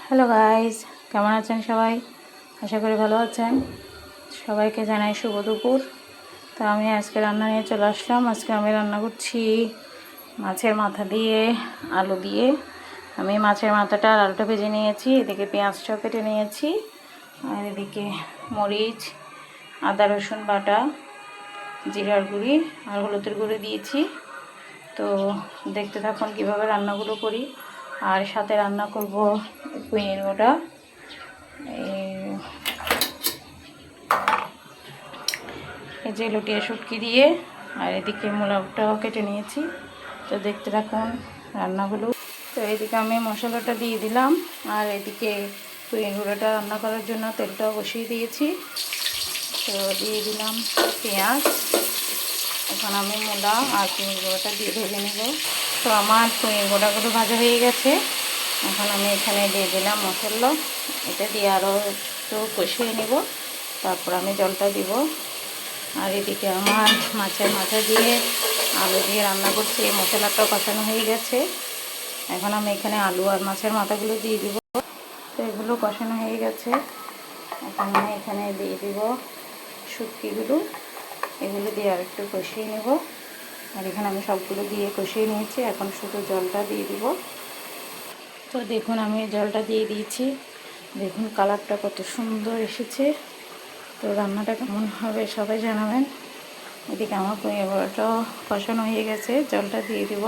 Hello guys, কেমন আছেন সবাই? আশা করি ভালো আছেন। সবাইকে জানাই শুভ দুপুর। তো আমি আজকে রান্না নিয়ে চলে আসলাম। আজকে আমি রান্না করছি মাছের মাথা দিয়ে আলু দিয়ে। আমি মাছের মাথাটা আর আলুটা ভেজে নিয়েছি, এদিকে পেঁয়াজটাও কেটে নিয়েছি, আর এদিকে মরিচ, আদা রসুন বাটা, জিরার গুঁড়ি আর হলুদের গুঁড়ি দিয়েছি। তো দেখতে থাকুন কীভাবে রান্নাগুলো করি। আর সাথে রান্না করব পুঁইয়ের গোটা, এই যে লুটিয়া শুটকি দিয়ে, আর এদিকে মূলাটাও কেটে নিয়েছি। তো দেখতে থাকুন রান্নাগুলো। তো এদিকে আমি মশলাটা দিয়ে দিলাম, আর এদিকে পুঁইয়ের গুঁড়োটা রান্না করার জন্য তেলটাও বসিয়ে দিয়েছি। তো দিয়ে দিলাম পেঁয়াজ। এখন আমি মূলা আর পুঁইয়ের গুঁড়োটা দিয়ে ভেজে নেব। তো আমার পুঁইয়ের গোটাগুলো ভাজা হয়ে গেছে। এখন আমি এখানে দিয়ে দিলাম মশলা। এটা দিয়ে আরও একটু কষিয়ে নেব, তারপর আমি জলটা দিব। আর এদিকে আমার মাছের মাথা দিয়ে আলু দিয়ে রান্না করছি, এই মশলাটাও কষানো হয়ে গেছে। এখন আমি এখানে আলু আর মাছের মাথাগুলো দিয়ে দিব। তো এগুলো কষানো হয়ে গেছে। এখন আমি এখানে দিয়ে দিব শুটকিগুলো। এগুলো দিয়ে আর একটু কষিয়ে নেব। আর এখানে আমি সবগুলো দিয়ে কষিয়ে নিয়েছি, এখন শুধু জলটা দিয়ে দিব। তো দেখুন আমি জলটা দিয়ে দিয়েছি। দেখুন কালারটা কত সুন্দর এসেছে। তো রান্নাটা কেমন হবে সবাই জানাবেন। এদিকে আমার পুঁই বড়াটাও কষানো হয়ে গেছে, জলটা দিয়ে দিব।